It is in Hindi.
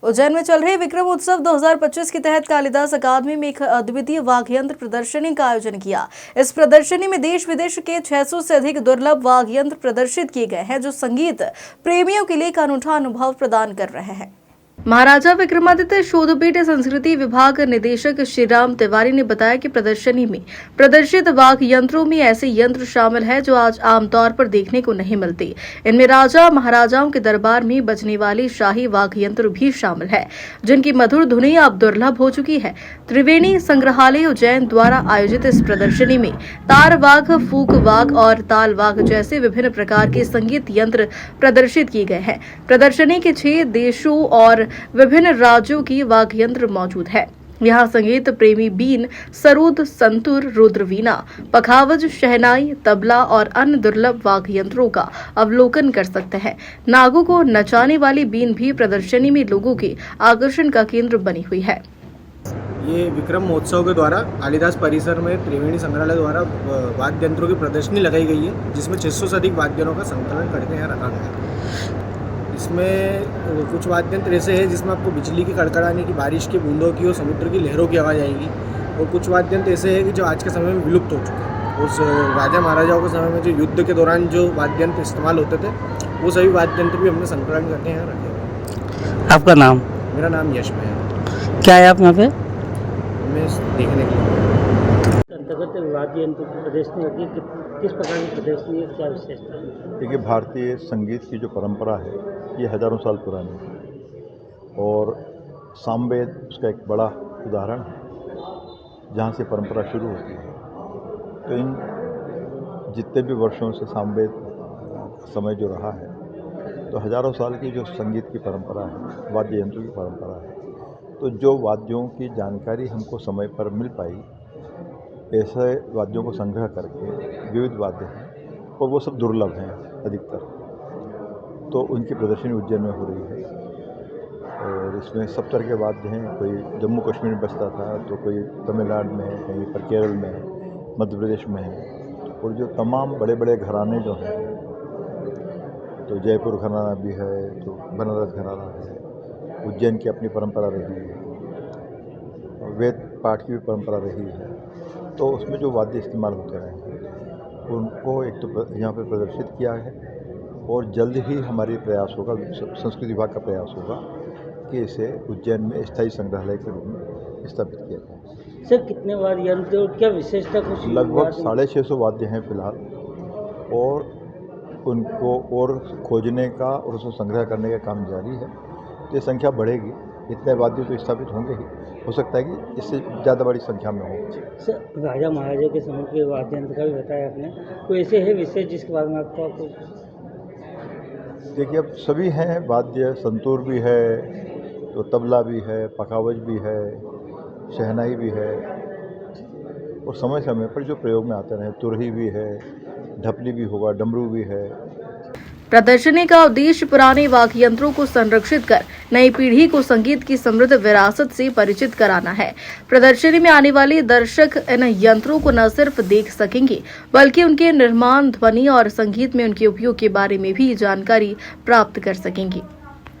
उज्जैन में चल रहे विक्रम उत्सव 2025 के तहत कालिदास अकादमी में एक अद्वितीय वाद्य यंत्र प्रदर्शनी का आयोजन किया। इस प्रदर्शनी में देश विदेश के 600 से अधिक दुर्लभ वाद्य यंत्र प्रदर्शित किए गए हैं, जो संगीत प्रेमियों के लिए एक अनूठा अनुभव प्रदान कर रहे हैं। महाराजा विक्रमादित्य शोधपीठ संस्कृति विभाग निदेशक श्रीराम तिवारी ने बताया कि प्रदर्शनी में प्रदर्शित वाद्य यंत्रों में ऐसे यंत्र शामिल हैं जो आज आमतौर पर देखने को नहीं मिलते। इनमें राजा महाराजाओं के दरबार में बजने वाली शाही वाद्य यंत्र भी शामिल है, जिनकी मधुर धुनी अब दुर्लभ हो चुकी है। त्रिवेणी संग्रहालय उज्जैन द्वारा आयोजित इस प्रदर्शनी में तार वाग, फूक वाग और ताल वाग जैसे विभिन्न प्रकार के संगीत यंत्र प्रदर्शित किए गए हैं। प्रदर्शनी के 6 देशों और विभिन्न राज्यों की वाद्य यंत्र मौजूद है। यहाँ संगीत प्रेमी बीन, सरोद, संतूर, रुद्रवीणा, पखावज, शहनाई, तबला और अन्य दुर्लभ वाद्य यंत्रों का अवलोकन कर सकते हैं। नागों को नचाने वाली बीन भी प्रदर्शनी में लोगों के आकर्षण का केंद्र बनी हुई है। ये विक्रम महोत्सव के द्वारा कालिदास परिसर में त्रिवेणी संग्रहालय द्वारा वाद्य यंत्रों की प्रदर्शनी लगाई गई है, जिसमें 600 से अधिक वाद्य यंत्रों का संकलन करके यहाँ रखा गया है। इसमें कुछ वाद्य यंत्र ऐसे हैं जिसमें आपको बिजली की कड़कड़ाने की, बारिश की बूंदों की और समुद्र की लहरों की आवाज़ आएगी, और कुछ वाद्य यंत्र ऐसे हैं कि जो आज के समय में विलुप्त हो चुके हैं। उस राजा महाराजाओं के समय में जो युद्ध के दौरान जो वाद्य यंत्र इस्तेमाल होते थे, वो सभी वाद्य यंत्र भी हमने संकलन करके यहाँ रखे। आपका नाम? मेरा नाम यश है। क्या है आप यहाँ पे? मैं देखने के लिए अंतर्गत वाद्य यंत्र प्रदर्शनी होती है, किस प्रकार की प्रदर्शनी है, क्या विशेषता है? देखिए, भारतीय संगीत की जो परंपरा है ये हज़ारों साल पुरानी है, और सामवेद उसका एक बड़ा उदाहरण है जहाँ से परंपरा शुरू होती है। तो इन जितने भी वर्षों से सामवेद समय जो रहा है, तो हज़ारों साल की जो संगीत की परंपरा है, वाद्य यंत्रों की परंपरा है, तो जो वाद्यों की जानकारी हमको समय पर मिल पाई, ऐसे वाद्यों को संग्रह करके विविध वाद्य हैं, और वो सब दुर्लभ हैं अधिकतर, तो उनकी प्रदर्शनी उज्जैन में हो रही है। और इसमें सब तरह के वाद्य हैं, कोई जम्मू कश्मीर में बजता था, तो कोई तमिलनाडु में है, कहीं पर केरल में है, मध्य प्रदेश में है। और जो तमाम बड़े बड़े घराने जो हैं, तो जयपुर घराना भी है, तो बनारस घराना है, उज्जैन की अपनी परंपरा रही है, वेद पाठ की भी परंपरा रही है, तो उसमें जो वाद्य इस्तेमाल होते रहे हैं उनको एक तो यहाँ पर प्रदर्शित किया है, और जल्द ही हमारी प्रयास होगा, संस्कृति विभाग का प्रयास होगा कि इसे उज्जैन में स्थायी संग्रहालय के रूप में स्थापित किया जाए। सर, कितने वाद्य यंत्र और क्या विशेषता? कुछ लगभग 650 वाद्य हैं फिलहाल, और उनको और खोजने का और उसको संग्रह करने का काम जारी है। तो ये संख्या बढ़ेगी, इतने वाद्य तो स्थापित होंगे ही, हो सकता है कि इससे ज़्यादा बड़ी संख्या में हो। सर, राजा महाराजा के समय के वाद्य यंत्र का भी बताया आपने, तो ऐसे है विशेष जिसके बारे में आपको? देखिए, अब सभी हैं वाद्य, संतूर भी है, तो तबला भी है, पखावज भी है, शहनाई भी है, और समय समय पर जो प्रयोग में आते रहे, तुरही भी है, ढपली भी होगा, डमरू भी है। प्रदर्शनी का उद्देश्य पुराने वाद्य यंत्रों को संरक्षित कर नई पीढ़ी को संगीत की समृद्ध विरासत से परिचित कराना है। प्रदर्शनी में आने वाले दर्शक इन यंत्रों को न सिर्फ देख सकेंगे, बल्कि उनके निर्माण, ध्वनि और संगीत में उनके उपयोग के बारे में भी जानकारी प्राप्त कर सकेंगे।